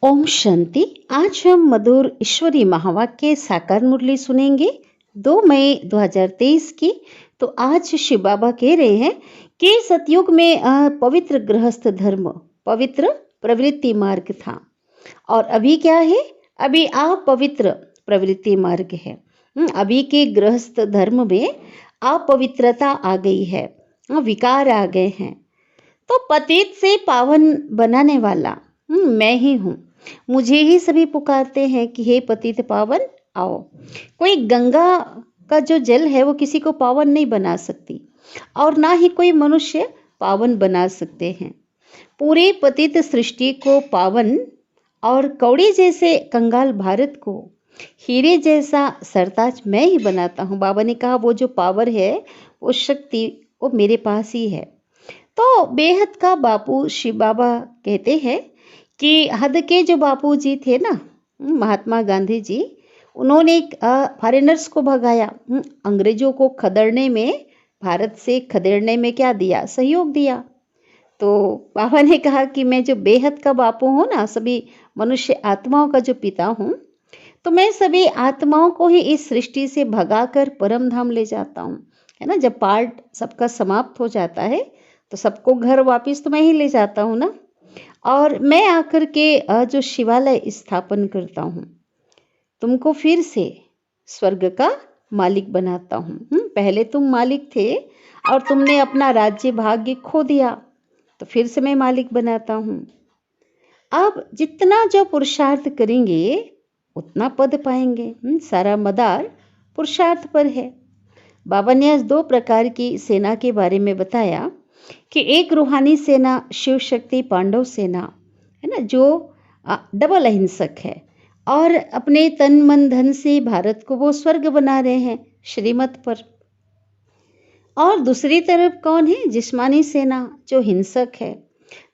ओम शांति। आज हम मधुर ईश्वरी महावाक्य साकार मुरली सुनेंगे 2 मई 2023 की। तो आज शिव बाबा कह रहे हैं कि सतयुग में पवित्र गृहस्थ धर्म पवित्र प्रवृत्ति मार्ग था और अभी क्या है, अभी अपवित्र प्रवृत्ति मार्ग है। अभी के गृहस्थ धर्म में अपवित्रता आ गई है, विकार आ गए हैं। तो पतित से पावन बनाने वाला मैं ही हूँ। मुझे ही सभी पुकारते हैं कि हे पतित पावन आओ। कोई गंगा का जो जल है वो किसी को पावन नहीं बना सकती और ना ही कोई मनुष्य पावन बना सकते हैं। पूरे पतित सृष्टि को पावन और कौड़ी जैसे कंगाल भारत को हीरे जैसा सरताज मैं ही बनाता हूँ। बाबा ने कहा वो जो पावर है, वो शक्ति वो मेरे पास ही है। तो बेहद का बापू शिव बाबा कहते हैं कि हद के जो बापू जी थे ना, महात्मा गांधी जी, उन्होंने फॉरेनर्स को भगाया, अंग्रेजों को खदेड़ने में, भारत से खदेड़ने में क्या दिया, सहयोग दिया। तो बाबा ने कहा कि मैं जो बेहद का बापू हूँ ना, सभी मनुष्य आत्माओं का जो पिता हूँ, तो मैं सभी आत्माओं को ही इस सृष्टि से भगाकर परम धाम ले जाता हूँ, है ना। जब पार्ट सबका समाप्त हो जाता है तो सबको घर वापस तो मैं ही ले जाता हूँ ना। और मैं आकर के जो शिवालय स्थापन करता हूँ, तुमको फिर से स्वर्ग का मालिक बनाता हूँ। पहले तुम मालिक थे और तुमने अपना राज्य भाग्य खो दिया, तो फिर से मैं मालिक बनाता हूँ। अब जितना जो पुरुषार्थ करेंगे उतना पद पाएंगे। सारा मदार पुरुषार्थ पर है। बाबा ने आज 2 प्रकार की सेना के बारे में बताया कि एक रूहानी सेना शिव शक्ति पांडव सेना है ना, जो डबल अहिंसक है और अपने तन मन धन से भारत को वो स्वर्ग बना रहे हैं श्रीमत पर। और दूसरी तरफ कौन है, जिस्मानी सेना जो हिंसक है।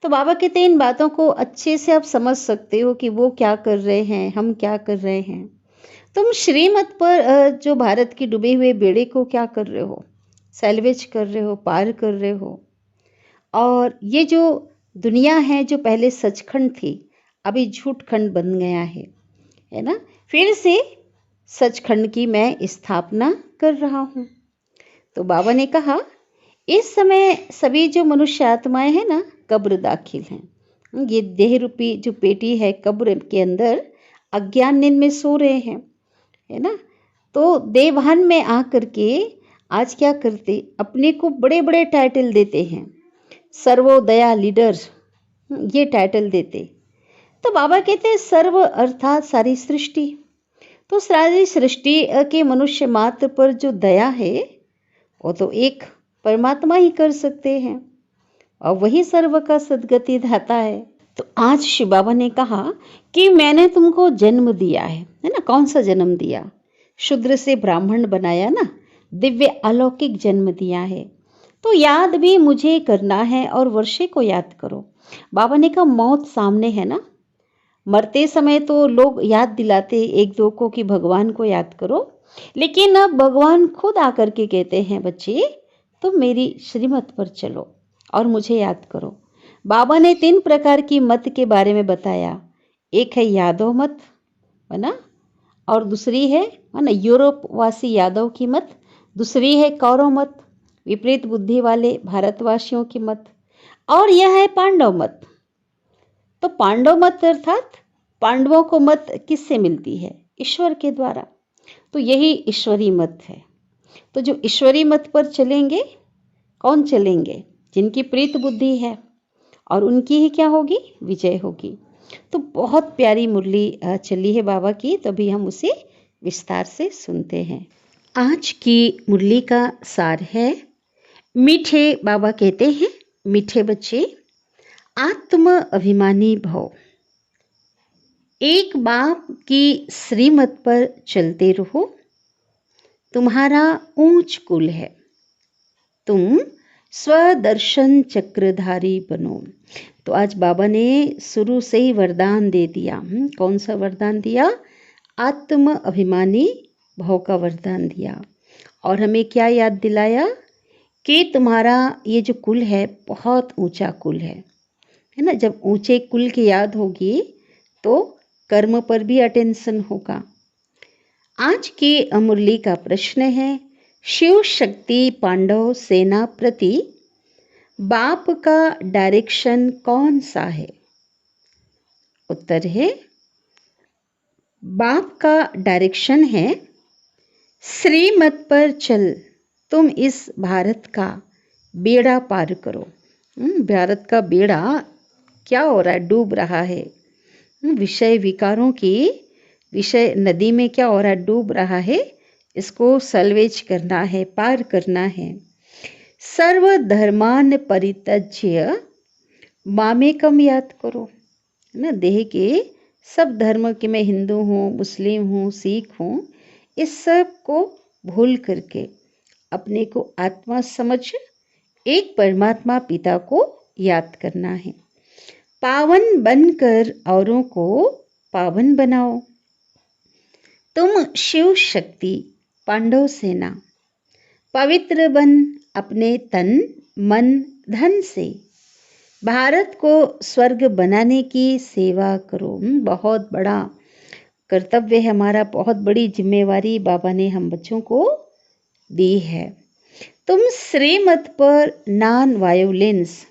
तो बाबा कहते हैं इन बातों को अच्छे से आप समझ सकते हो कि वो क्या कर रहे हैं, हम क्या कर रहे हैं। तुम श्रीमत पर जो भारत के डूबे हुए बेड़े को क्या कर रहे हो, सैल्वेज कर रहे हो, पार कर रहे हो। और ये जो दुनिया है जो पहले सचखंड थी, अभी झूठ खंड बन गया है ना। फिर से सचखंड की मैं स्थापना कर रहा हूँ। तो बाबा ने कहा इस समय सभी जो मनुष्य आत्माएं हैं ना, कब्र दाखिल हैं। ये देह रूपी जो पेटी है, कब्र के अंदर अज्ञान नींद में सो रहे हैं, है ना। तो देवहान में आकर के आज क्या करते, अपने को बड़े बड़े टाइटल देते हैं, सर्वोदया लीडर, ये टाइटल देते। तो बाबा कहते हैं सर्व अर्थात सारी सृष्टि। तो सारी सृष्टि के मनुष्य मात्र पर जो दया है वो तो एक परमात्मा ही कर सकते हैं और वही सर्व का सद्गति दाता है। तो आज शिव बाबा ने कहा कि मैंने तुमको जन्म दिया है ना। कौन सा जन्म दिया, शूद्र से ब्राह्मण बनाया ना, दिव्य अलौकिक जन्म दिया है। तो याद भी मुझे करना है और वर्षे को याद करो। बाबा ने कहा मौत सामने है ना, मरते समय तो लोग याद दिलाते एक दो को कि भगवान को याद करो, लेकिन अब भगवान खुद आकर के कहते हैं बच्चे तुम मेरी श्रीमत पर चलो और मुझे याद करो। बाबा ने 3 प्रकार की मत के बारे में बताया। एक है यादव मत, है ना, और दूसरी है ना यूरोप वासी यादव की मत, दूसरी है कौरव मत, विपरीत बुद्धि वाले भारतवासियों की मत, और यह है पांडव मत। तो पांडव मत अर्थात पांडवों को मत किससे मिलती है, ईश्वर के द्वारा। तो यही ईश्वरी मत है। तो जो ईश्वरी मत पर चलेंगे, कौन चलेंगे, जिनकी प्रीत बुद्धि है और उनकी ही क्या होगी, विजय होगी। तो बहुत प्यारी मुरली चली है बाबा की, तभी हम उसे विस्तार से सुनते हैं। आज की मुरली का सार है, मीठे बाबा कहते हैं मीठे बच्चे आत्म अभिमानी भव, एक बाप की श्रीमत पर चलते रहो। तुम्हारा ऊंच कुल है, तुम स्वदर्शन चक्रधारी बनो। तो आज बाबा ने शुरू से ही वरदान दे दिया। कौन सा वरदान दिया, आत्म अभिमानी भव का वरदान दिया। और हमें क्या याद दिलाया कि तुम्हारा ये जो कुल है बहुत ऊंचा कुल है ना। जब ऊंचे कुल की याद होगी तो कर्म पर भी अटेंशन होगा। आज की मुरली का प्रश्न है, शिव शक्ति पांडव सेना प्रति बाप का डायरेक्शन कौन सा है? उत्तर है, बाप का डायरेक्शन है, श्रीमत पर चल, तुम इस भारत का बेड़ा पार करो। भारत का बेड़ा क्या हो रहा है? डूब रहा है। विषय विकारों की विषय नदी में क्या हो रहा है? डूब रहा है। इसको सल्वेज करना है, पार करना है। सर्वधर्मान परित्यज्य मामेकम याद करो। ना, देह के सब धर्म के, मैं हिंदू हूँ, मुस्लिम हूँ, सिख हूँ, इस सब को भूल करके अपने को आत्मा समझ एक परमात्मा पिता को याद करना है। पावन बनकर औरों को पावन बनाओ। तुम शिव शक्ति पांडव सेना, पवित्र बन अपने तन मन धन से भारत को स्वर्ग बनाने की सेवा करो। बहुत बड़ा कर्तव्य है हमारा, बहुत बड़ी जिम्मेवारी बाबा ने हम बच्चों को दी है। तुम श्रीमत पर नॉन वायोलेंस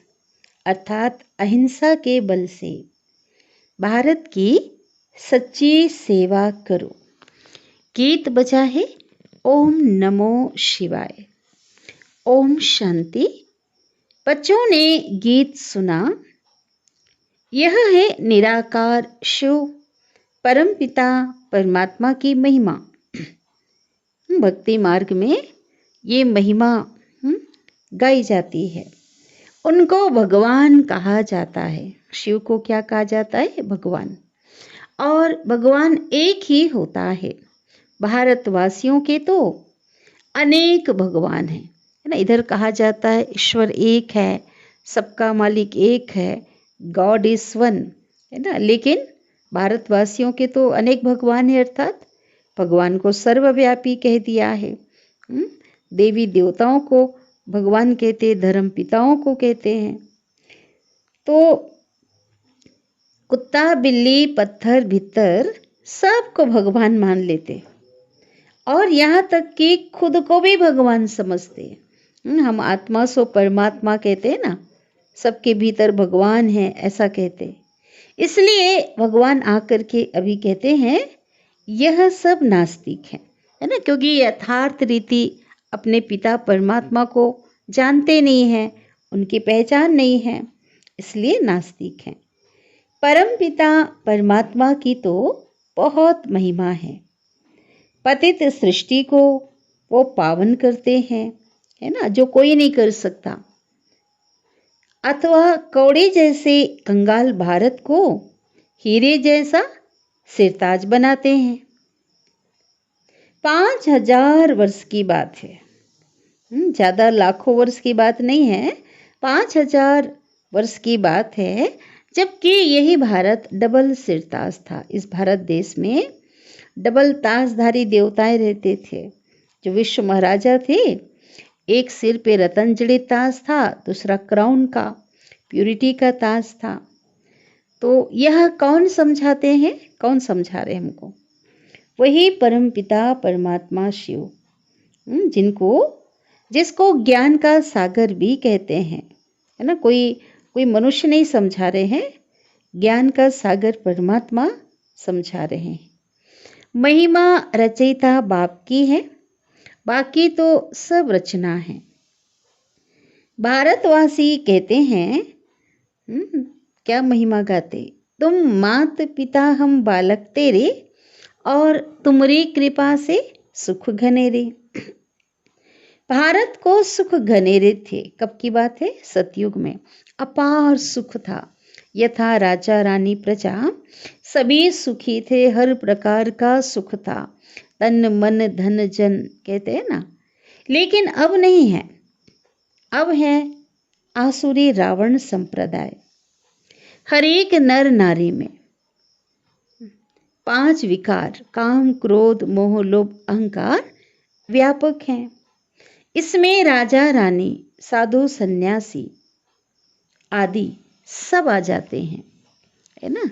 अर्थात अहिंसा के बल से भारत की सच्ची सेवा करो। गीत बजा है, ओम नमो शिवाय। ओम शांति। बच्चों ने गीत सुना। यह है निराकार शिव परमपिता परमात्मा की महिमा। भक्ति मार्ग में ये महिमा गाई जाती है। उनको भगवान कहा जाता है। शिव को क्या कहा जाता है? भगवान। और भगवान एक ही होता है। भारतवासियों के तो अनेक भगवान हैं, है ना। इधर कहा जाता है ईश्वर एक है, सबका मालिक एक है, गॉड इज वन, है ना। लेकिन भारतवासियों के तो अनेक भगवान हैं, अर्थात भगवान को सर्वव्यापी कह दिया है। देवी देवताओं को भगवान कहते, धर्म पिताओं को कहते हैं। तो कुत्ता बिल्ली पत्थर भित्तर सबको भगवान मान लेते और यहाँ तक कि खुद को भी भगवान समझते। हम आत्मा सो परमात्मा कहते हैं ना, सबके भीतर भगवान है ऐसा कहते। इसलिए भगवान आकर के अभी कहते हैं यह सब नास्तिक है ना, क्योंकि यथार्थ रीति अपने पिता परमात्मा को जानते नहीं हैं, उनकी पहचान नहीं है, इसलिए नास्तिक हैं। परम पिता परमात्मा की तो बहुत महिमा है। पतित सृष्टि को वो पावन करते हैं, है ना, जो कोई नहीं कर सकता। अथवा कौड़े जैसे कंगाल भारत को हीरे जैसा सिरताज बनाते हैं। 5000 वर्ष की बात है, ज़्यादा लाखों वर्ष की बात नहीं है, 5000 वर्ष की बात है, जबकि यही भारत डबल सिरताज था। इस भारत देश में डबल ताजधारी देवताएं रहते थे। जो विश्व महाराजा थे, एक सिर पे रतन जड़ित ताज था, दूसरा क्राउन का प्यूरिटी का ताज था। तो यह कौन समझाते हैं? कौन समझा रहे हमको? वही परम पिता परमात्मा शिव, जिसको ज्ञान का सागर भी कहते हैं, है ना। कोई मनुष्य नहीं समझा रहे हैं, ज्ञान का सागर परमात्मा समझा रहे हैं। महिमा रचयिता बाप की है, बाकी तो सब रचना है। भारतवासी कहते हैं, क्या महिमा गाते, तुम मात पिता हम बालक तेरे, और तुम्हारी कृपा से सुख घनेरे। भारत को सुख घनेरे थे। कब की बात है? सतयुग में अपार सुख था। यथा राजा रानी प्रजा सभी सुखी थे, हर प्रकार का सुख था, तन मन धन जन कहते हैं ना। लेकिन अब नहीं है, अब है आसुरी रावण संप्रदाय। हर एक नर नारी में 5 विकार काम क्रोध मोह लोभ अहंकार व्यापक हैं। इसमें राजा रानी साधु सन्यासी आदि सब आ जाते हैं, है ना।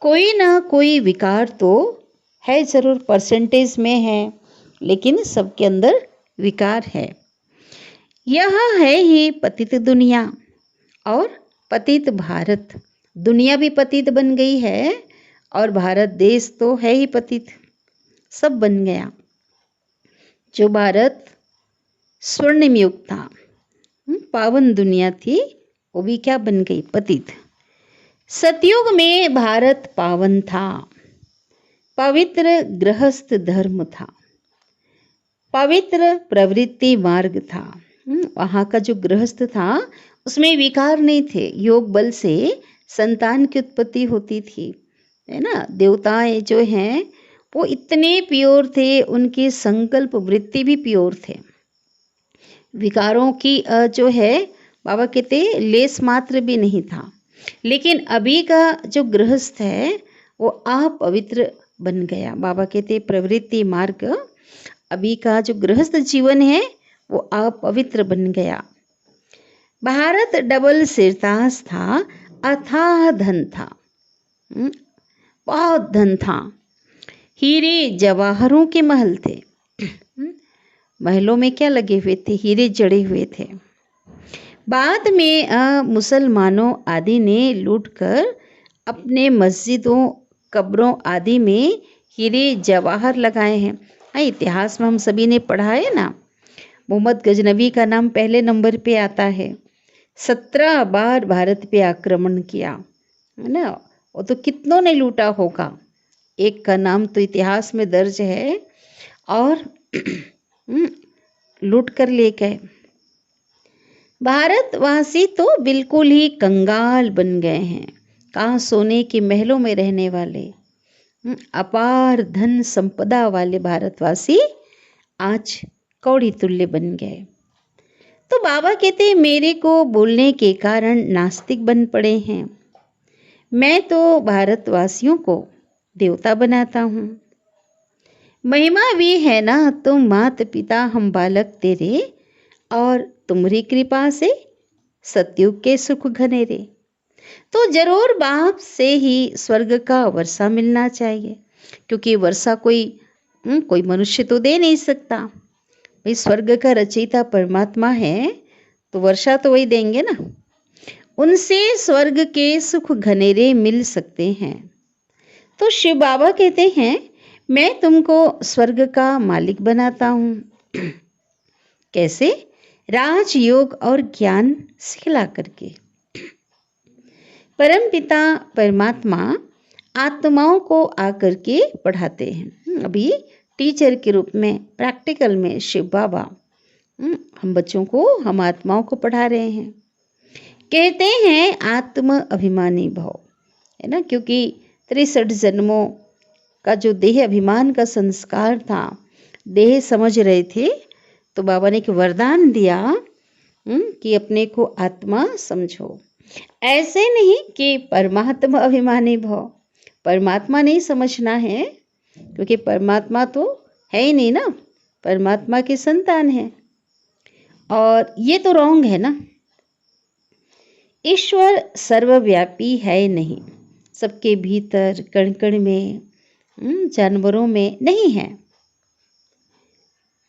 कोई ना कोई विकार तो है ज़रूर, परसेंटेज में है, लेकिन सबके अंदर विकार है। यह है ही पतित दुनिया और पतित भारत। दुनिया भी पतित बन गई है और भारत देश तो है ही पतित, सब बन गया। जो भारत स्वर्णिम युग था, पावन दुनिया थी, वो भी क्या बन गई? पतित। सतयुग में भारत पावन था, पवित्र गृहस्थ धर्म था, पवित्र प्रवृत्ति मार्ग था। वहाँ का जो गृहस्थ था उसमें विकार नहीं थे, योग बल से संतान की उत्पत्ति होती थी, है ना। देवताएं जो हैं वो इतने प्योर थे, उनके संकल्प वृत्ति भी प्योर थे। विकारों की जो है बाबा कहते लेस मात्र भी नहीं था। लेकिन अभी का जो गृहस्थ है वो अपवित्र बन गया। बाबा कहते प्रवृत्ति मार्ग, अभी का जो गृहस्थ जीवन है वो अपवित्र बन गया। भारत डबल सिरताज था, अथाह धन था, बहुत धन था, हीरे जवाहरों के महल थे। महलों में क्या लगे हुए थे? हीरे जड़े हुए थे। बाद में मुसलमानों आदि ने लूटकर अपने मस्जिदों, कब्रों आदि में हीरे जवाहर लगाए हैं। इतिहास में हम सभी ने पढ़ा है ना, मोहम्मद गजनवी का नाम पहले नंबर पे आता है। 17 बार भारत पे आक्रमण किया, है ना। वो तो कितनों ने लूटा होगा, एक का नाम तो इतिहास में दर्ज है। और लूट कर ले गए। भारतवासी तो बिल्कुल ही कंगाल बन गए हैं। कहाँ सोने के महलों में रहने वाले, अपार धन संपदा वाले भारतवासी आज कौड़ी तुल्य बन गए। तो बाबा कहते मेरे को बोलने के कारण नास्तिक बन पड़े हैं। मैं तो भारतवासियों को देवता बनाता हूँ। महिमा भी है ना, तुम मात पिता हम बालक तेरे, और तुम्हारी कृपा से सतयुग के सुख घनेरे। तो जरूर बाप से ही स्वर्ग का वर्षा मिलना चाहिए, क्योंकि वर्षा कोई मनुष्य तो दे नहीं सकता। भाई स्वर्ग का रचयिता परमात्मा है, तो वर्षा तो वही देंगे ना। उनसे स्वर्ग के सुख घनेरे मिल सकते हैं। तो शिव बाबा कहते हैं मैं तुमको स्वर्ग का मालिक बनाता हूँ। कैसे? राजयोग और ज्ञान सिखला करके। परम पिता परमात्मा आत्माओं को आकर के पढ़ाते हैं। अभी टीचर के रूप में, प्रैक्टिकल में शिव बाबा हम बच्चों को, हम आत्माओं को पढ़ा रहे हैं। कहते हैं आत्म अभिमानी भव, है ना, क्योंकि 63 जन्मों का जो देह अभिमान का संस्कार था, देह समझ रहे थे, तो बाबा ने एक वरदान दिया कि अपने को आत्मा समझो। ऐसे नहीं कि परमात्मा अभिमानी भव, परमात्मा नहीं समझना है, क्योंकि परमात्मा तो है ही नहीं ना, परमात्मा की संतान है। और ये तो रॉन्ग है ना। ईश्वर सर्वव्यापी है नहीं, सबके भीतर कण कण में, जानवरों में नहीं है।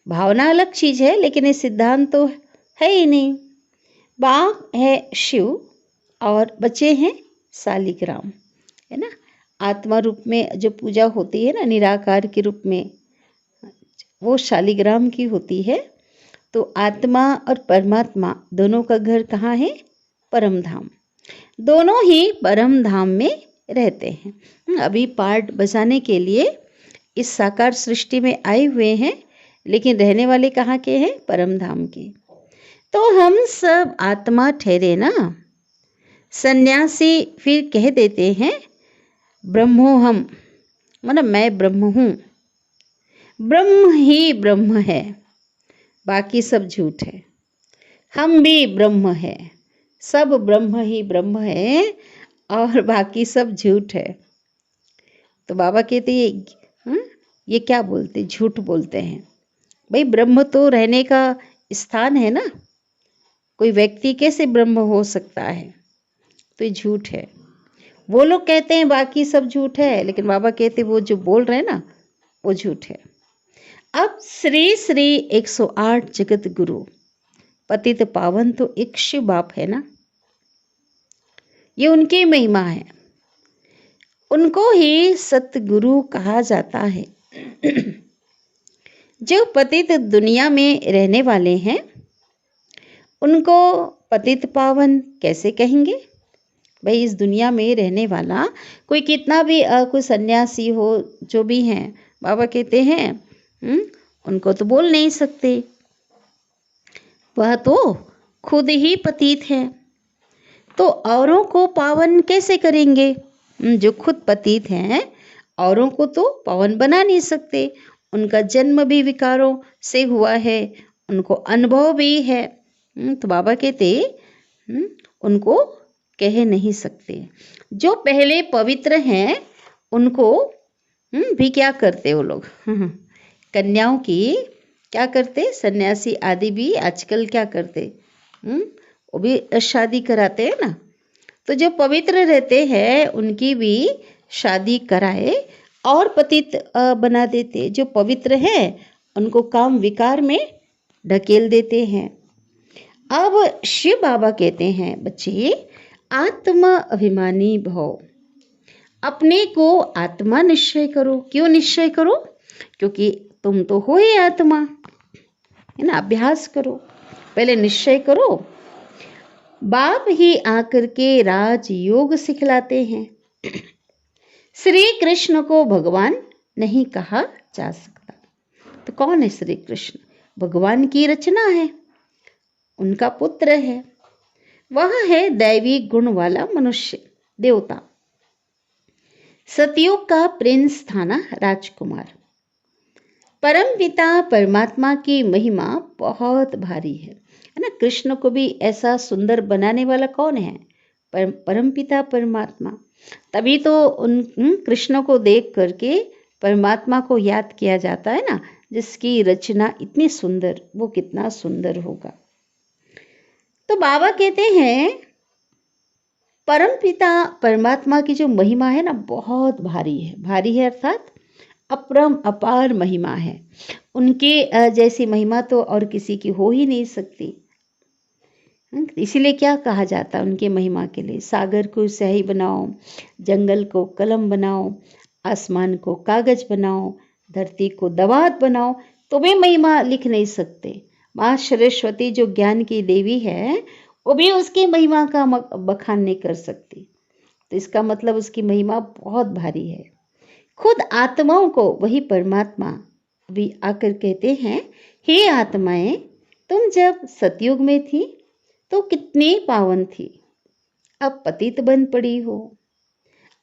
भावना अलग चीज है, लेकिन ये सिद्धांत तो है ही नहीं। बाप है शिव और बच्चे हैं शालिग्राम, है ना। आत्मा रूप में जो पूजा होती है ना, निराकार के रूप में, वो शालिग्राम की होती है। तो आत्मा और परमात्मा दोनों का घर कहाँ है? परम धाम। दोनों ही परम धाम में रहते हैं। अभी पार्ट बजाने के लिए इस साकार सृष्टि में आए हुए हैं, लेकिन रहने वाले कहाँ के हैं? परम धाम के। तो हम सब आत्मा ठहरे ना। सन्यासी फिर कह देते हैं ब्रह्मोहम, मतलब मैं ब्रह्म हूँ। ब्रह्म ही ब्रह्म है, बाकी सब झूठ है। हम भी ब्रह्म है, सब ब्रह्म ही ब्रह्म है और बाकी सब झूठ है। तो बाबा कहते ये क्या बोलते? झूठ बोलते हैं। भाई ब्रह्म तो रहने का स्थान है ना, कोई व्यक्ति कैसे ब्रह्म हो सकता है? तो ये झूठ है। वो लोग कहते हैं बाकी सब झूठ है, लेकिन बाबा कहते वो जो बोल रहे हैं ना वो झूठ है। अब श्री श्री 108 जगत गुरु पतित पावन तो एक शिव बाप है ना, ये उनकी महिमा है, उनको ही सतगुरु कहा जाता है। जो पतित दुनिया में रहने वाले हैं उनको पतित पावन कैसे कहेंगे? भाई इस दुनिया में रहने वाला कोई कितना भी कोई सन्यासी हो, जो भी हैं, बाबा कहते हैं उनको तो बोल नहीं सकते, वह तो खुद ही पतित है, तो औरों को पावन कैसे करेंगे? जो खुद पतित हैं औरों को तो पावन बना नहीं सकते, उनका जन्म भी विकारों से हुआ है, उनको अनुभव भी है। तो बाबा कहते उनको कह नहीं सकते। जो पहले पवित्र हैं उनको भी क्या करते वो लोग कन्याओं की क्या करते, सन्यासी आदि भी आजकल क्या करते, वो भी शादी कराते हैं ना। तो जो पवित्र रहते हैं उनकी भी शादी कराए और पतित बना देते, जो पवित्र है उनको काम विकार में ढकेल देते हैं। अब शिव बाबा कहते हैं बच्चे, आत्मा अभिमानी भव, अपने को आत्मा निश्चय करो। क्यों निश्चय करो? क्योंकि तुम तो हो ही आत्मा, है ना। अभ्यास करो, पहले निश्चय करो। बाप ही आकर के राज योग सिखलाते हैं। श्री कृष्ण को भगवान नहीं कहा जा सकता, तो कौन है श्री कृष्ण? भगवान की रचना है, उनका पुत्र है, वह है दैवी गुण वाला मनुष्य, देवता। सतयुग का प्रिंस था ना, राजकुमार। परम पिता परमात्मा की महिमा बहुत भारी है ना। कृष्ण को भी ऐसा सुंदर बनाने वाला कौन है? परम पिता परमात्मा। तभी तो उन कृष्ण को देख करके परमात्मा को याद किया जाता है ना, जिसकी रचना इतनी सुंदर, वो कितना सुंदर होगा। तो बाबा कहते हैं परम पिता परमात्मा की जो महिमा है ना बहुत भारी है। भारी है अर्थात अपरम अपार महिमा है। उनके जैसी महिमा तो और किसी की हो ही नहीं सकती। इसीलिए क्या कहा जाता है उनके महिमा के लिए, सागर को स्याही बनाओ, जंगल को कलम बनाओ, आसमान को कागज बनाओ, धरती को दवात बनाओ, तो भी महिमा लिख नहीं सकते। माँ सरस्वती जो ज्ञान की देवी है वो भी उसकी महिमा का बखान नहीं कर सकती। तो इसका मतलब उसकी महिमा बहुत भारी है। खुद आत्माओं को वही परमात्मा भी आकर कहते हैं, हे आत्माएं, तुम जब सतयुग में थी तो कितनी पावन थी, अब पतित बन पड़ी हो।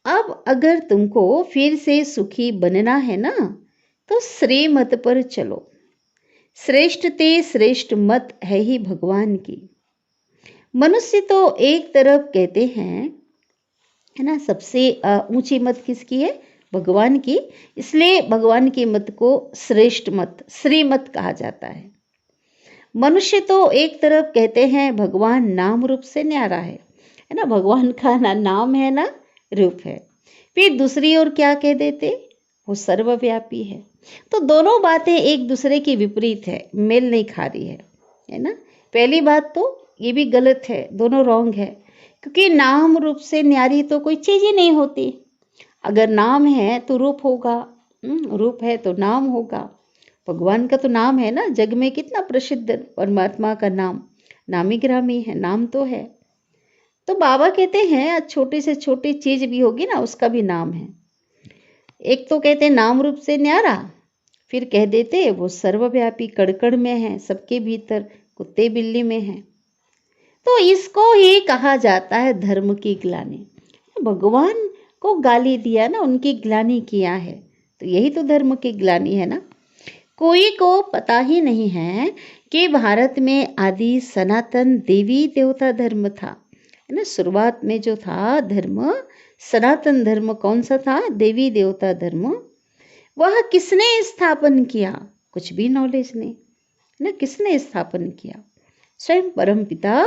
अब अगर तुमको फिर से सुखी बनना है ना, तो श्रीमत पर चलो। श्रेष्ठ ते श्रेष्ठ मत है ही भगवान की। मनुष्य तो एक तरफ कहते हैं, है ना, सबसे ऊंची मत किसकी है? भगवान की। इसलिए भगवान की मत को श्रेष्ठ मत, श्रीमत कहा जाता है। मनुष्य तो एक तरफ कहते हैं भगवान नाम रूप से न्यारा है ना, भगवान का ना नाम है ना रूप है। फिर दूसरी ओर क्या कह देते? वो सर्वव्यापी है। तो दोनों बातें एक दूसरे की विपरीत है, मेल नहीं खा रही है ना। पहली बात तो ये भी गलत है, दोनों रॉन्ग है, क्योंकि नाम रूप से न्यारी तो कोई चीज ही नहीं होती। अगर नाम है तो रूप होगा, रूप है तो नाम होगा। भगवान का तो नाम है ना, जग में कितना प्रसिद्ध परमात्मा का नाम नामी ग्रामी है, नाम तो है। तो बाबा कहते हैं छोटी से छोटी चीज भी होगी ना, उसका भी नाम है। एक तो कहते हैं नाम रूप से न्यारा, फिर कह देते वो सर्वव्यापी, कड़कड़ में है, सबके भीतर, कुत्ते बिल्ली में है। तो इसको ही कहा जाता है धर्म की ग्लानि। भगवान को गाली दिया ना, उनकी ग्लानि किया है, तो यही तो धर्म की ग्लानि है ना। कोई को पता ही नहीं है कि भारत में आदि सनातन देवी देवता धर्म था, है ना। शुरुआत में जो था धर्म, सनातन धर्म कौन सा था? देवी देवता धर्म। वह किसने स्थापन किया? कुछ भी नॉलेज नहीं ना, किसने स्थापन किया? स्वयं परम पिता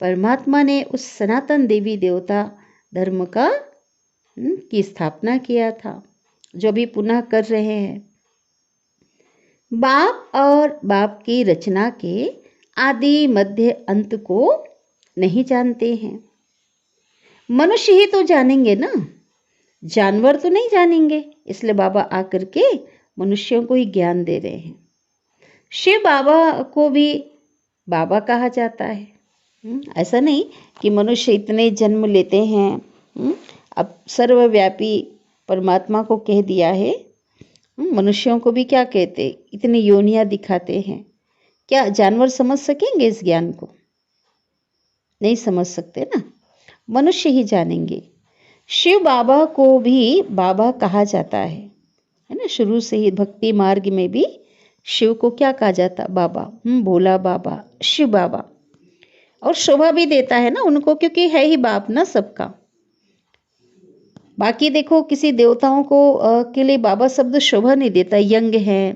परमात्मा ने उस सनातन देवी देवता धर्म का की स्थापना किया था, जो भी पुनः कर रहे हैं। बाप और बाप की रचना के आदि मध्य अंत को नहीं जानते हैं। मनुष्य ही तो जानेंगे ना, जानवर तो नहीं जानेंगे। इसलिए बाबा आकर के मनुष्यों को ही ज्ञान दे रहे हैं। शिव बाबा को भी बाबा कहा जाता है। ऐसा नहीं कि मनुष्य इतने जन्म लेते हैं, अब सर्वव्यापी परमात्मा को कह दिया है। मनुष्यों को भी क्या कहते, इतनी योनियां दिखाते हैं। क्या जानवर समझ सकेंगे इस ज्ञान को? नहीं समझ सकते ना, मनुष्य ही जानेंगे। शिव बाबा को भी बाबा कहा जाता है ना। शुरू से ही भक्ति मार्ग में भी शिव को क्या कहा जाता? बाबा, भोला बाबा, शिव बाबा। और शोभा भी देता है ना उनको, क्योंकि है ही बाप ना सबका। बाकी देखो किसी देवताओं को के लिए बाबा शब्द शोभा नहीं देता। यंग है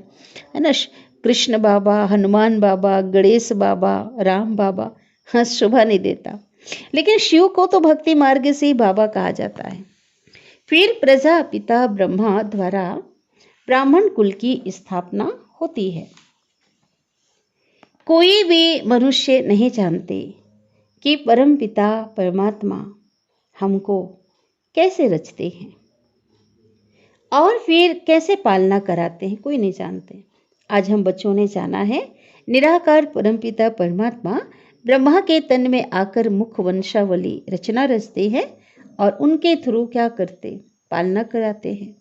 ना, कृष्ण बाबा, हनुमान बाबा, गणेश बाबा, राम बाबा, हाँ शोभा नहीं देता। लेकिन शिव को तो भक्ति मार्ग से ही बाबा कहा जाता है। फिर प्रजापिता ब्रह्मा द्वारा ब्राह्मण कुल की स्थापना होती है। कोई भी मनुष्य नहीं जानते कि परम पिता परमात्मा हमको कैसे रचते हैं और फिर कैसे पालना कराते हैं, कोई नहीं जानते। आज हम बच्चों ने जाना है, निराकार परमपिता परमात्मा ब्रह्मा के तन में आकर मुख वंशावली रचना रचते हैं और उनके थ्रू क्या करते? पालना कराते हैं।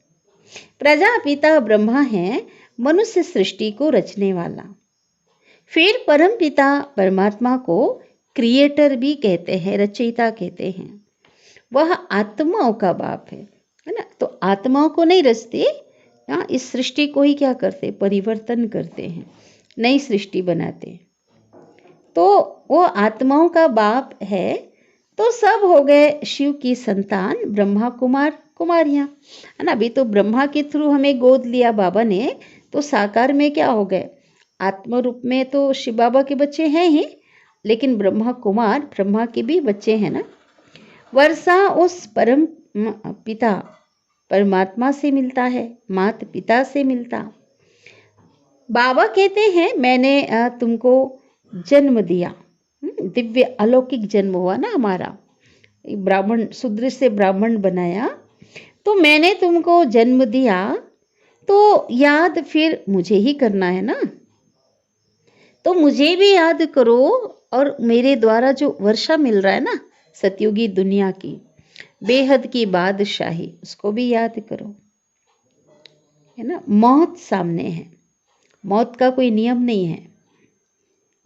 प्रजापिता ब्रह्मा है मनुष्य सृष्टि को रचने वाला। फिर परमपिता परमात्मा को क्रिएटर भी कहते हैं, रचयिता कहते हैं। वह आत्माओं का बाप है ना। तो आत्माओं को नहीं रचते, इस सृष्टि को ही क्या करते? परिवर्तन करते हैं, नई सृष्टि बनाते। तो वो आत्माओं का बाप है। तो सब हो गए शिव की संतान, ब्रह्मा कुमार कुमारियां है ना। अभी तो ब्रह्मा के थ्रू हमें गोद लिया बाबा ने, तो साकार में क्या हो गए? आत्म रूप में तो शिव बाबा के बच्चे हैं ही, लेकिन ब्रह्मा कुमार ब्रह्मा के भी बच्चे हैं ना। वर्षा उस परम पिता परमात्मा से मिलता है, माता पिता से मिलता। बाबा कहते हैं मैंने तुमको जन्म दिया, दिव्य अलौकिक जन्म हुआ ना हमारा, ब्राह्मण शूद्र से ब्राह्मण बनाया, तो मैंने तुमको जन्म दिया, तो याद फिर मुझे ही करना है ना। तो मुझे भी याद करो और मेरे द्वारा जो वर्षा मिल रहा है ना सतयुगी दुनिया की बेहद की बादशाही, उसको भी याद करो, है ना। मौत सामने है, मौत का कोई नियम नहीं है।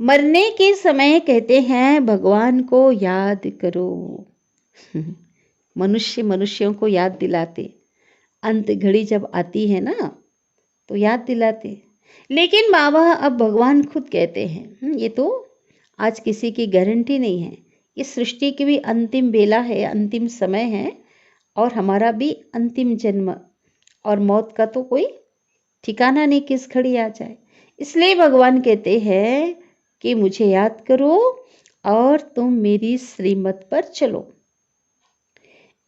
मरने के समय कहते हैं भगवान को याद करो। मनुष्य मनुष्यों को याद दिलाते, अंत घड़ी जब आती है ना तो याद दिलाते। लेकिन बाबा अब भगवान खुद कहते हैं, ये तो आज किसी की गारंटी नहीं है, इस सृष्टि की भी अंतिम बेला है, अंतिम समय है, और हमारा भी अंतिम जन्म और मौत का तो कोई ठिकाना नहीं, किस घड़ी आ जाए। इसलिए भगवान कहते हैं कि मुझे याद करो और तुम मेरी श्रीमत पर चलो।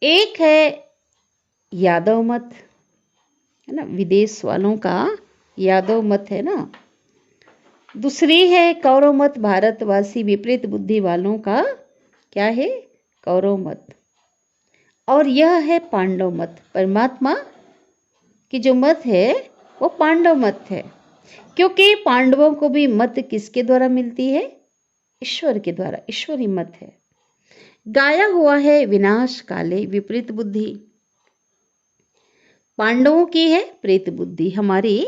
एक है यादव मत, है ना, विदेश वालों का यादव मत है ना। दूसरी है कौरव मत, भारतवासी विपरीत बुद्धि वालों का क्या है? कौरव मत। और यह है पांडव मत। परमात्मा की जो मत है वो पांडव मत है, क्योंकि पांडवों को भी मत किसके द्वारा मिलती है? ईश्वर के द्वारा, ईश्वरी मत है। गाया हुआ है विनाश काले विपरीत बुद्धि, पांडवों की है प्रेत बुद्धि। हमारी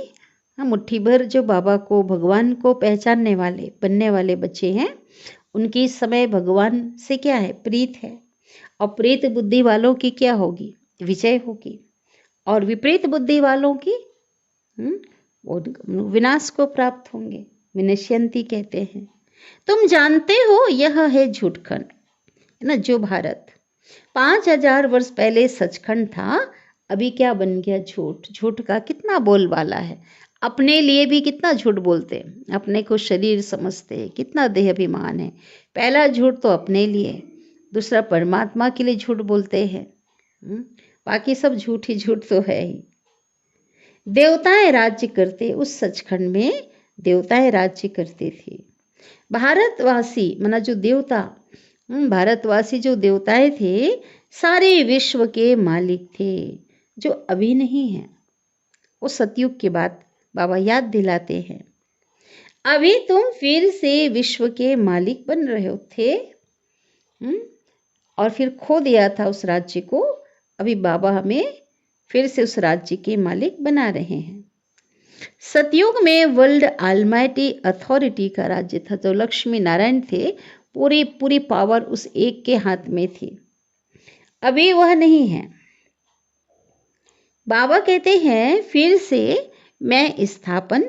मुट्ठी भर जो बाबा को भगवान को पहचानने वाले बनने वाले बच्चे हैं, उनकी इस समय भगवान से क्या है? प्रीत है। और प्रेत बुद्धि वालों की क्या होगी? विजय होगी। और विपरीत बुद्धि वालों की वो विनाश को प्राप्त होंगे। विनश्यंती कहते हैं। तुम जानते हो यह है झूठखंड, है ना। जो भारत 5000 वर्ष पहले सचखंड था, अभी क्या बन गया? झूठ। झूठ का कितना बोलबाला है। अपने लिए भी कितना झूठ बोलते हैं, अपने को शरीर समझते हैं, कितना देह अभिमान है। पहला झूठ तो अपने लिए, दूसरा परमात्मा के लिए झूठ बोलते हैं। बाकी सब झूठ ही झूठ तो है ही। देवताएं राज्य करते, उस सचखंड में देवताएं राज्य करते थे। भारतवासी माना जो देवता, भारतवासी जो देवताएं थे, सारे विश्व के मालिक थे, जो अभी नहीं है। वो सतयुग के बाद बाबा याद दिलाते हैं, अभी तुम फिर से विश्व के मालिक बन रहे थे, और फिर खो दिया था उस राज्य को। अभी बाबा हमें फिर से उस राज्य के मालिक बना रहे हैं। सतयुग में वर्ल्ड ऑलमाइटी अथॉरिटी का राज्य था, जो लक्ष्मी नारायण थे, पूरी पावर उस एक के हाथ में थी। अभी वह नहीं है। बाबा कहते हैं फिर से मैं स्थापन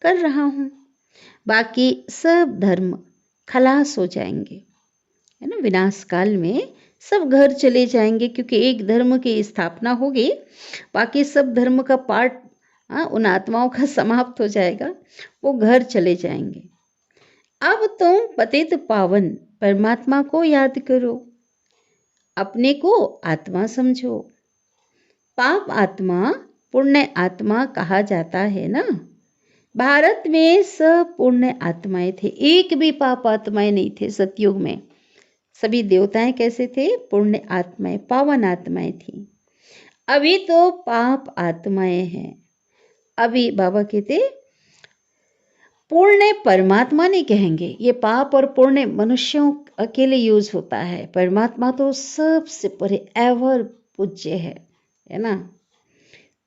कर रहा हूं, बाकी सब धर्म खलास हो जाएंगे, है ना। विनाश काल में सब घर चले जाएंगे, क्योंकि एक धर्म की स्थापना होगी, बाकी सब धर्म का पार्ट उन आत्माओं का समाप्त हो जाएगा, वो घर चले जाएंगे। अब तुम पतित पावन परमात्मा को याद करो, अपने को आत्मा समझो। पाप आत्मा पुण्य आत्मा कहा जाता है ना। भारत में सब पुण्य आत्माएं थे, एक भी पाप आत्माएं नहीं थे सतयुग में। सभी देवताएं कैसे थे? पुण्य आत्माएं, पावन आत्माएं थी। अभी तो पाप आत्माएं हैं। अभी बाबा कहते पुण्य परमात्मा नहीं कहेंगे, ये पाप और पुण्य मनुष्यों अकेले यूज होता है, परमात्मा तो सबसे परे एवर पूज्य है ना।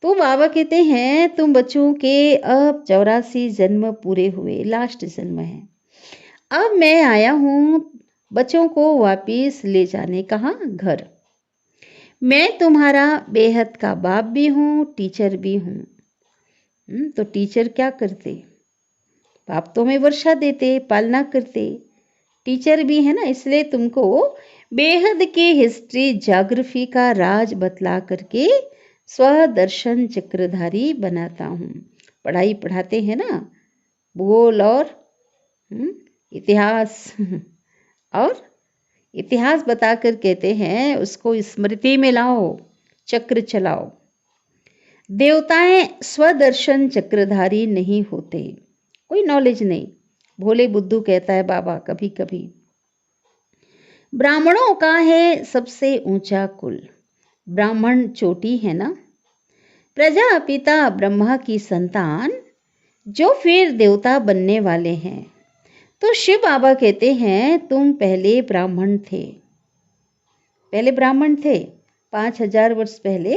तो बाबा कहते हैं तुम बच्चों के अब 84 जन्म पूरे हुए, लास्ट जन्म है। अब मैं आया हूं बच्चों को वापिस ले जाने, कहाँ? घर। मैं तुम्हारा बेहद का बाप भी हूं, टीचर भी हूं। तो टीचर क्या करते? बाप तो हमें वर्षा देते, पालना करते, टीचर भी है ना। इसलिए तुमको बेहद की हिस्ट्री ज्योग्राफी का राज बतला करके स्वदर्शन चक्रधारी बनाता हूँ। पढ़ाई पढ़ाते हैं ना, भूगोल और इतिहास और इतिहास बताकर कहते हैं उसको स्मृति में लाओ, चक्र चलाओ। देवताएं स्वदर्शन चक्रधारी नहीं होते, कोई नॉलेज नहीं। भोले बुद्धू कहता है बाबा कभी कभी। ब्राह्मणों का है सबसे ऊंचा कुल, ब्राह्मण चोटी है ना। प्रजापिता ब्रह्मा की संतान, जो फिर देवता बनने वाले हैं। तो शिव बाबा कहते हैं तुम पहले ब्राह्मण थे, पहले ब्राह्मण थे 5000 वर्ष पहले।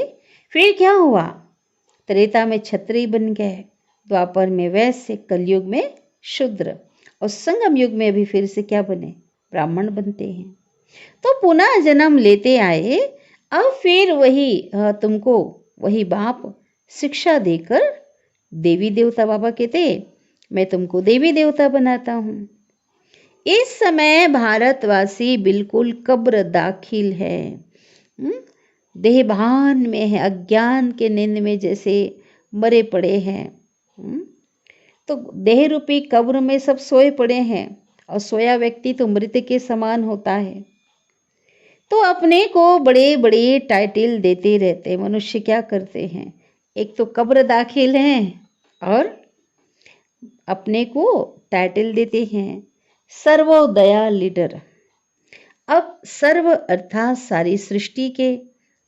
फिर क्या हुआ? त्रेता में क्षत्रिय बन गए, द्वापर में वैश्य, कलयुग में शूद्र, और संगम युग में भी फिर से क्या बने? ब्राह्मण बनते हैं। तो पुनः जन्म लेते आए। अब फिर वही तुमको वही बाप शिक्षा देकर देवी देवता, बाबा कहते मैं तुमको देवी देवता बनाता हूं। इस समय भारतवासी बिल्कुल कब्र दाखिल है, देहभान में है, अज्ञान के नींद में जैसे मरे पड़े हैं। तो देह रूपी कब्र में सब सोए पड़े हैं, और सोया व्यक्ति तो मृत के समान होता है। तो अपने को बड़े बड़े टाइटल देते रहते मनुष्य। क्या करते हैं? एक तो कब्र दाखिल हैं और अपने को टाइटल देते हैं सर्वोदया लीडर। अब सर्व अर्थात सारी सृष्टि के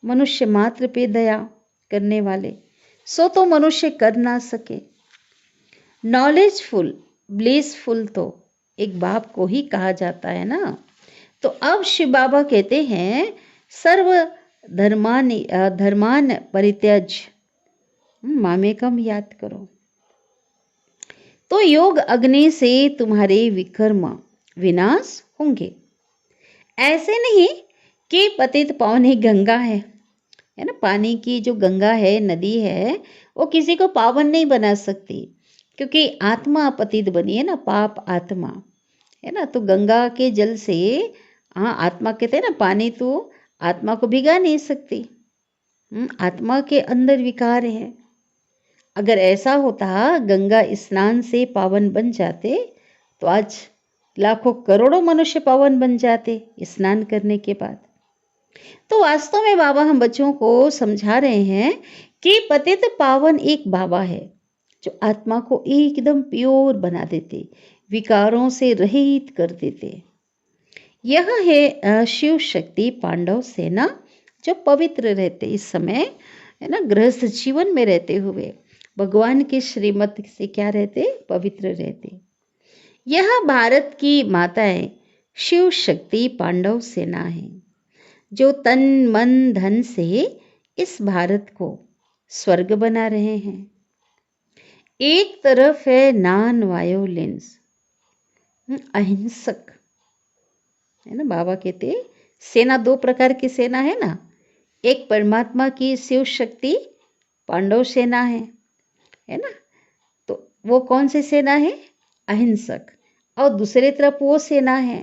मनुष्य मात्र पे दया करने वाले, सो तो मनुष्य कर ना सके। नॉलेजफुल ब्लिसफुल तो एक बाप को ही कहा जाता है ना। तो अब शिव बाबा कहते हैं सर्व धर्मान परित्यज मामेकम याद करो। तो योग अग्नि से तुम्हारे विकर्म विनाश होंगे। ऐसे नहीं कि पतित पावनी गंगा है ना, पानी की जो गंगा है, नदी है, वो किसी को पावन नहीं बना सकती, क्योंकि आत्मा पतित बनी है ना, पाप आत्मा है ना। तो गंगा के जल से आत्मा कहते हैं ना, पानी तो आत्मा को भिगा नहीं सकती। आत्मा के अंदर विकार है। अगर ऐसा होता गंगा स्नान से पावन बन जाते तो आज लाखों करोड़ों मनुष्य पावन बन जाते स्नान करने के बाद। तो वास्तव में बाबा हम बच्चों को समझा रहे हैं कि पतित पावन एक बाबा है जो आत्मा को एकदम प्योर बना देते, विकारों से रहित कर देते। यह है शिव शक्ति पांडव सेना जो पवित्र रहते इस समय, है ना, गृहस्थ जीवन में रहते हुए भगवान के श्रीमत से क्या रहते, पवित्र रहते। यह भारत की माताएं शिव शक्ति पांडव सेना है जो तन मन धन से इस भारत को स्वर्ग बना रहे हैं। एक तरफ है नॉन वायोलेंस, अहिंसक, है ना। बाबा कहते सेना दो प्रकार की सेना है ना, एक परमात्मा की शिव शक्ति पांडव सेना है ना। तो वो कौन सी सेना है, अहिंसक। और दूसरी तरफ वो सेना है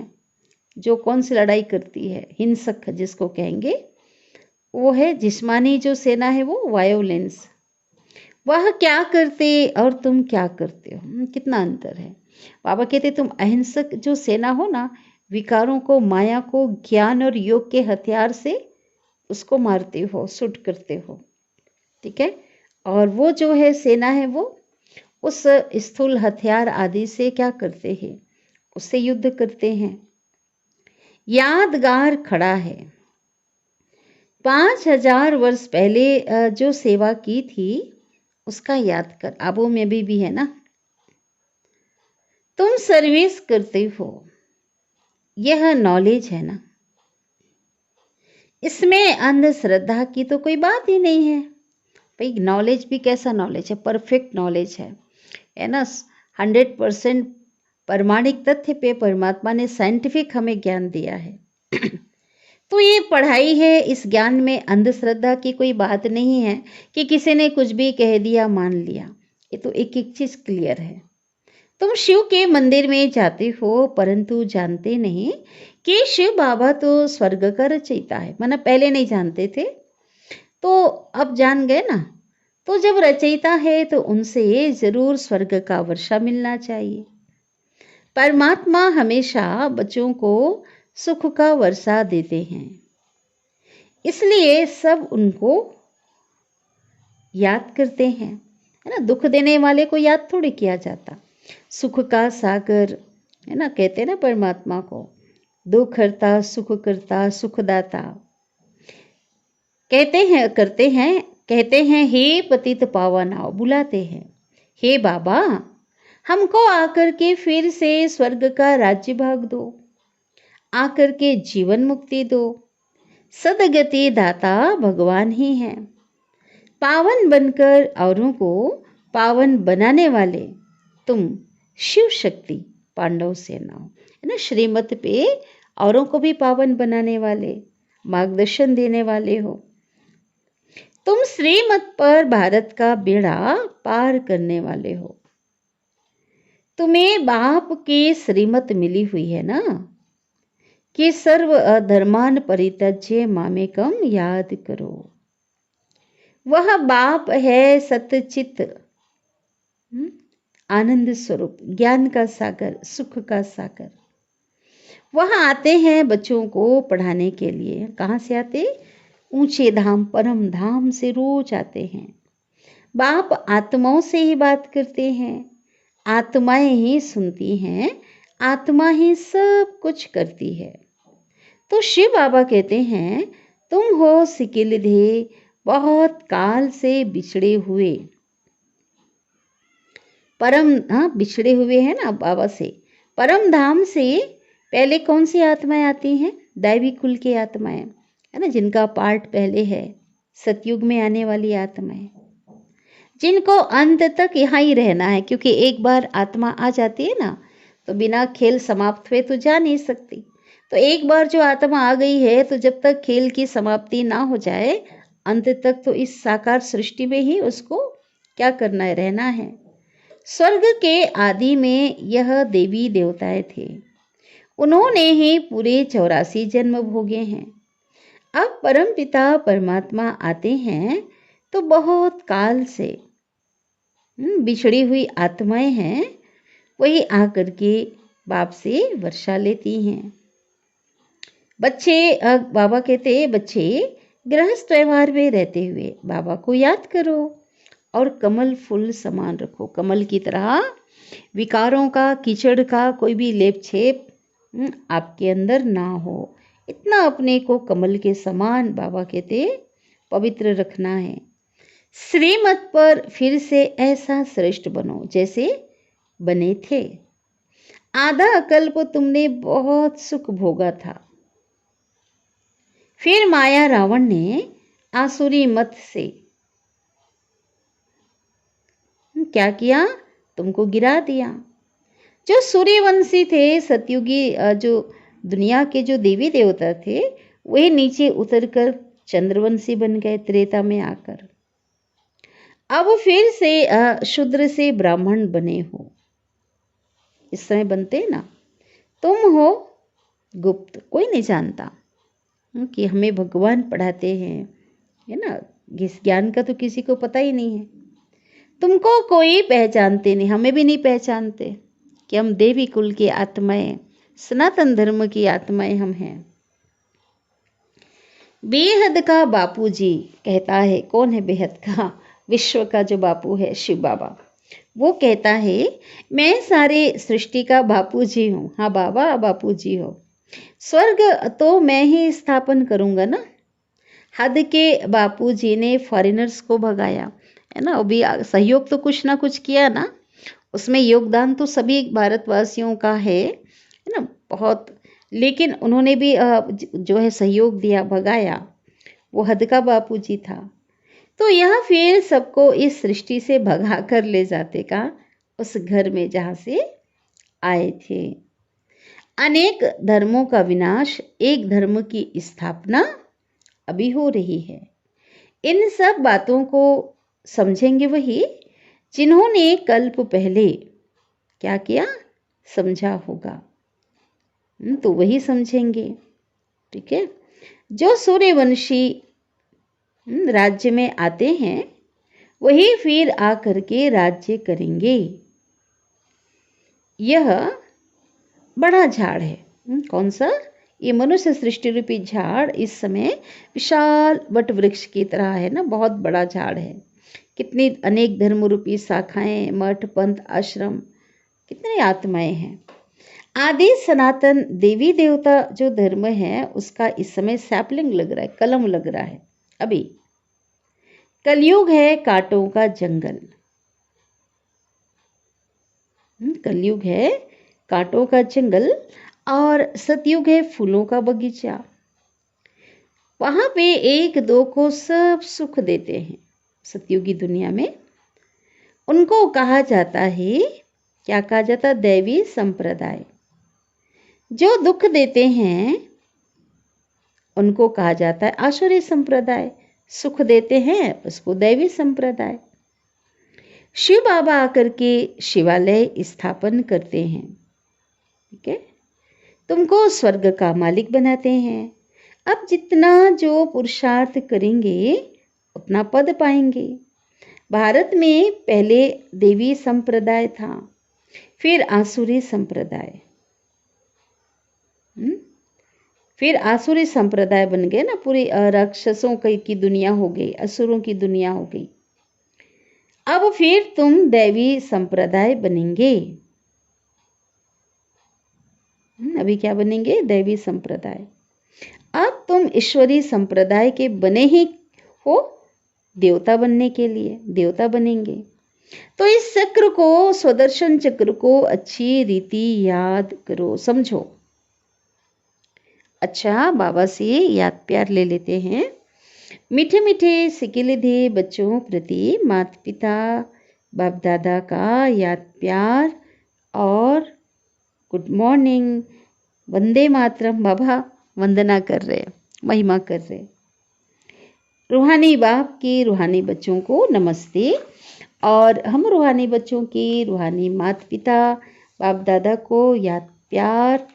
जो कौन सी लड़ाई करती है, हिंसक जिसको कहेंगे, वो है जिस्मानी जो सेना है, वो वायोलेंस। वह क्या करते और तुम क्या करते हो, कितना अंतर है। बाबा कहते तुम अहिंसक जो सेना हो ना, विकारों को, माया को ज्ञान और योग के हथियार से उसको मारते हो, शूट करते हो, ठीक है। और वो जो है सेना है, वो उस स्थूल हथियार आदि से क्या करते हैं, उससे युद्ध करते हैं। यादगार खड़ा है, 5000 वर्ष पहले जो सेवा की थी उसका याद कर, आबो में भी है ना। तुम सर्विस करते हो, यह नॉलेज है ना। इसमें अंधश्रद्धा की तो कोई बात ही नहीं है। भाई नॉलेज भी कैसा नॉलेज है, परफेक्ट नॉलेज है ना। 100% प्रमाणिक तथ्य पे परमात्मा ने साइंटिफिक हमें ज्ञान दिया है। तो ये पढ़ाई है, इस ज्ञान में अंधश्रद्धा की कोई बात नहीं है कि किसी ने कुछ भी कह दिया मान लिया। ये तो एक एक चीज क्लियर है। तुम शिव के मंदिर में जाते हो परंतु जानते नहीं कि शिव बाबा तो स्वर्ग का रचयिता है। माना पहले नहीं जानते थे तो अब जान गए ना। तो जब रचयिता है तो उनसे जरूर स्वर्ग का वर्षा मिलना चाहिए। परमात्मा हमेशा बच्चों को सुख का वर्षा देते हैं, इसलिए सब उनको याद करते हैं, है ना। दुख देने वाले को याद थोड़ी किया जाता। सुख का सागर, है ना, कहते हैं ना परमात्मा को, दुख हरता सुख करता सुखदाता। कहते हैं हे पतित पावन आओ, बुलाते हैं हे बाबा हमको आकर के फिर से स्वर्ग का राज्य भाग दो, आकर के जीवन मुक्ति दो। सदगति दाता भगवान ही हैं, पावन बनकर औरों को पावन बनाने वाले तुम शिव शक्ति पांडव सेना हो, है ना। श्रीमत पे औरों को भी पावन बनाने वाले, मार्गदर्शन देने वाले हो। तुम श्रीमत पर भारत का बेड़ा पार करने वाले हो। तुम्हें बाप की श्रीमत मिली हुई है ना कि सर्व अधर्मान परित्यज्य मामेकम याद करो। वह बाप है सतचित, आनंद स्वरूप, ज्ञान का सागर, सुख का सागर। वह आते हैं बच्चों को पढ़ाने के लिए। कहाँ से आते, ऊंचे धाम परम धाम से रोज आते हैं। बाप आत्माओं से ही बात करते हैं, आत्माएं ही सुनती हैं, आत्मा ही सब कुछ करती है। तो शिव बाबा कहते हैं तुम हो सिकिलधे, बहुत काल से बिछड़े हुए, बिछड़े हुए हैं ना बाबा से। परम धाम से पहले कौन सी आत्माएं आती हैं, दैवी कुल की आत्माएं, है ना, जिनका पार्ट पहले है सतयुग में आने वाली आत्माएं, जिनको अंत तक यहाँ ही रहना है। क्योंकि एक बार आत्मा आ जाती है ना तो बिना खेल समाप्त हुए तो जा नहीं सकती। तो एक बार जो आत्मा आ गई है तो जब तक खेल की समाप्ति ना हो जाए अंत तक तो इस साकार सृष्टि में ही उसको क्या करना है, रहना है। स्वर्ग के आदि में यह देवी देवताएं थे, उन्होंने ही पूरे 84 जन्म भोगे हैं। अब परम पिता परमात्मा आते हैं तो बहुत काल से बिछड़ी हुई आत्माएं हैं, वही आकर के बाप से वर्षा लेती हैं। बच्चे बाबा कहते हैं बच्चे गृहस्थ व्यवहार में रहते हुए बाबा को याद करो और कमल फूल समान रखो। कमल की तरह विकारों का, कीचड़ का कोई भी लेप छेप आपके अंदर ना हो। इतना अपने को कमल के समान बाबा कहते पवित्र रखना है। श्रीमत पर फिर से ऐसा श्रेष्ठ बनो जैसे बने थे। आधा कल्प तुमने बहुत सुख भोगा था, फिर माया रावण ने आसुरी मत से क्या किया, तुमको गिरा दिया। जो सूर्यवंशी थे, सतयुगी जो दुनिया के जो देवी देवता थे, वे नीचे उतरकर चंद्रवंशी बन गए त्रेता में आकर। अब फिर से शूद्र से ब्राह्मण बने हो। इस समय बनते ना, तुम हो गुप्त, कोई नहीं जानता कि हमें भगवान पढ़ाते हैं, है ना। इस ज्ञान का तो किसी को पता ही नहीं है। तुमको कोई पहचानते नहीं, हमें भी नहीं पहचानते कि हम देवी कुल की आत्माएं, सनातन धर्म की आत्माएं हम हैं। बेहद का बापूजी कहता है, कौन है बेहद का? विश्व का जो बापू है शिव बाबा, वो कहता है मैं सारे सृष्टि का बापूजी हूँ। हाँ बाबा बापूजी हो। स्वर्ग तो मैं ही स्थापन करूँगा ना। हद के बापूजी ने फॉरेनर्स को भगाया, है ना। अभी सहयोग तो कुछ ना कुछ किया ना, उसमें योगदान तो सभी भारतवासियों का है ना, बहुत। लेकिन उन्होंने भी जो है सहयोग दिया, भगाया। वो हद का बापूजी था। तो यह फिर सबको इस सृष्टि से भगा कर ले जाते का उस घर में जहाँ से आए थे। अनेक धर्मों का विनाश, एक धर्म की स्थापना अभी हो रही है। इन सब बातों को समझेंगे वही जिन्होंने कल्प पहले क्या किया, समझा होगा। तो वही समझेंगे, ठीक है। जो सूर्यवंशी राज्य में आते हैं वही फिर आकर के राज्य करेंगे। यह बड़ा झाड़ है। कौन सा? ये मनुष्य सृष्टि रूपी झाड़ इस समय विशाल वट वृक्ष की तरह है ना, बहुत बड़ा झाड़ है। कितनी अनेक धर्म रूपी शाखाएं, मठ, पंथ, आश्रम, कितनी आत्माएं हैं। आदि सनातन देवी देवता जो धर्म है उसका इस समय सैपलिंग लग रहा है, कलम लग रहा है। अभी कलयुग है कांटों का जंगल। कलयुग है कांटों का जंगल और सतयुग है फूलों का बगीचा। वहां पे एक दो को सब सुख देते हैं। सतयुगी दुनिया में उनको कहा जाता है, क्या कहा जाता है? दैवी संप्रदाय। जो दुख देते हैं उनको कहा जाता है आसुरी संप्रदाय। सुख देते हैं उसको दैवी संप्रदाय। शिव बाबा आकर के शिवालय स्थापन करते हैं, ठीक है। तुमको स्वर्ग का मालिक बनाते हैं। अब जितना जो पुरुषार्थ करेंगे उतना पद पाएंगे। भारत में पहले देवी संप्रदाय था, फिर आसुरी संप्रदाय, फिर आसुरी संप्रदाय बन गए ना। पूरी राक्षसों की दुनिया हो गई, असुरों की दुनिया हो गई। अब फिर तुम दैवी संप्रदाय बनेंगे। अभी क्या बनेंगे? दैवी संप्रदाय। अब तुम ईश्वरी संप्रदाय के बने ही हो देवता बनने के लिए, देवता बनेंगे। तो इस चक्र को, स्वदर्शन चक्र को अच्छी रीति याद करो, समझो। अच्छा, बाबा से याद प्यार ले लेते हैं। मीठे मीठे सिकिलिधे बच्चों प्रति माता पिता बाप दादा का याद प्यार और गुड मॉर्निंग, वंदे मातरम। बाबा वंदना कर रहे, महिमा कर रहे। रूहानी बाप के रूहानी बच्चों को नमस्ते। और हम रूहानी बच्चों के रूहानी माता पिता बाप दादा को याद प्यार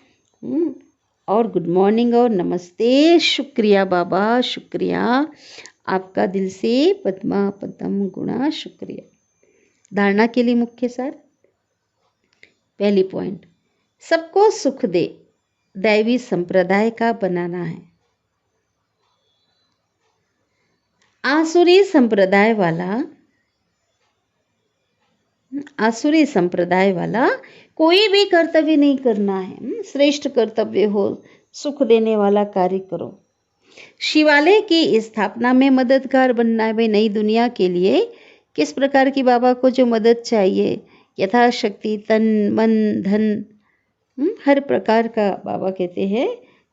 और गुड मॉर्निंग और नमस्ते। शुक्रिया बाबा, शुक्रिया आपका दिल से पद्मा पद्म गुणा शुक्रिया। धारणा के लिए मुख्य सार। पहली पॉइंट, सबको सुख दे, दैवी संप्रदाय का बनाना है। आसुरी संप्रदाय वाला कोई भी कर्तव्य नहीं करना है। श्रेष्ठ कर्तव्य हो, सुख देने वाला कार्य करो। शिवालय की स्थापना में मददगार बनना है। भाई नई दुनिया के लिए किस प्रकार की बाबा को जो मदद चाहिए, यथाशक्ति तन मन धन, हर प्रकार का बाबा कहते हैं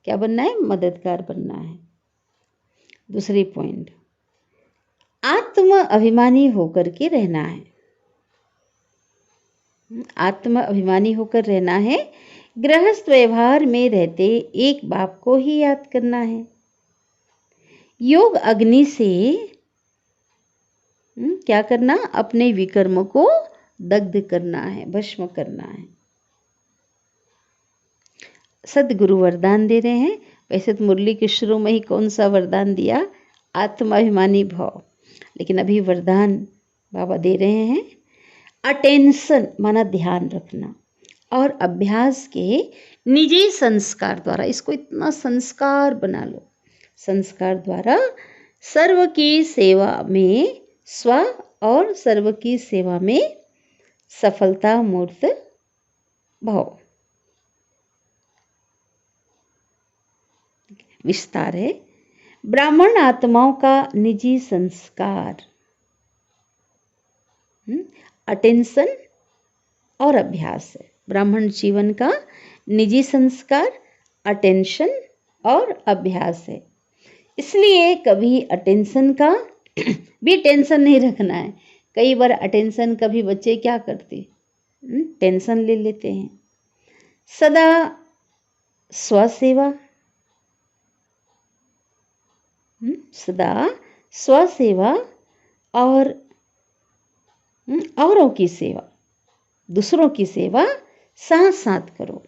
क्या बनना है, मददगार बनना है। दूसरी पॉइंट, आत्म अभिमानी होकर के रहना है। आत्म अभिमानी होकर रहना है। गृहस्थ व्यवहार में रहते एक बाप को ही याद करना है। योग अग्नि से क्या करना, अपने विकर्म को दग्ध करना है, भस्म करना है। सदगुरु वरदान दे रहे हैं। वैसे तो मुरली के शुरू में ही कौन सा वरदान दिया, आत्माभिमानी भाव, लेकिन अभी वरदान बाबा दे रहे हैं अटेंशन माना ध्यान रखना, और अभ्यास के निजी संस्कार द्वारा, इसको इतना संस्कार बना लो, संस्कार द्वारा सर्व की सेवा में स्व और सर्व की सेवा में सफलता मूर्त भाव। विस्तार है, ब्राह्मण आत्माओं का निजी संस्कार, अटेंशन और अभ्यास है। ब्राह्मण जीवन का निजी संस्कार, अटेंशन और अभ्यास है। इसलिए कभी अटेंशन का भी टेंशन नहीं रखना है। कई बार अटेंशन का भी बच्चे क्या करते, टेंशन ले लेते हैं। सदा स्वसेवा, सदा स्वसेवा और औरों की सेवा, दूसरों की सेवा साथ साथ करो।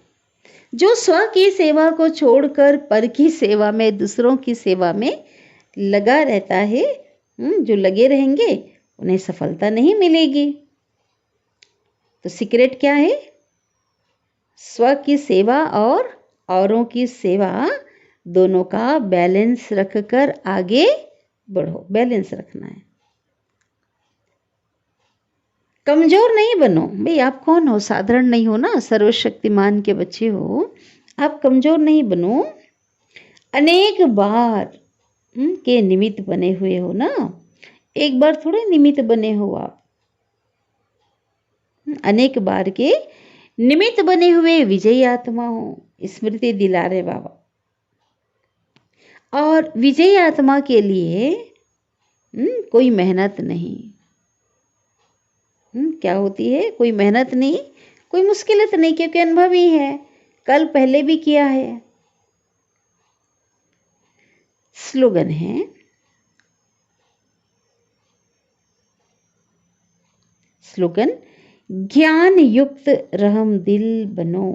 जो स्व की सेवा को छोड़कर पर की सेवा में, दूसरों की सेवा में लगा रहता है, जो लगे रहेंगे उन्हें सफलता नहीं मिलेगी। तो सीक्रेट क्या है, स्व की सेवा और औरों की सेवा दोनों का बैलेंस रखकर आगे बढ़ो। बैलेंस रखना है। कमजोर नहीं बनो। भाई आप कौन हो, साधारण नहीं हो ना, सर्वशक्तिमान के बच्चे हो। आप कमजोर नहीं बनो। अनेक बार के निमित्त बने हुए हो ना, एक बार थोड़े निमित्त बने हो आप। अनेक बार के निमित्त बने हुए विजयी आत्मा हो, स्मृति दिला रहे बाबा। और विजयी आत्मा के लिए कोई मेहनत नहीं। क्या होती है, कोई मेहनत नहीं, कोई मुश्किल नहीं, क्योंकि अनुभव ही है, कल पहले भी किया है। स्लोगन है, स्लोगन ज्ञान युक्त रहम दिल बनो।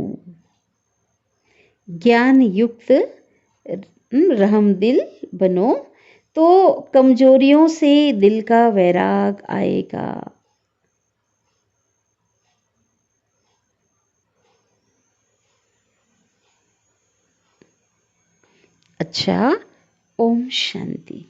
ज्ञान युक्त रहम दिल बनो तो कमजोरियों से दिल का वैराग आएगा। अच्छा, ओम शांति।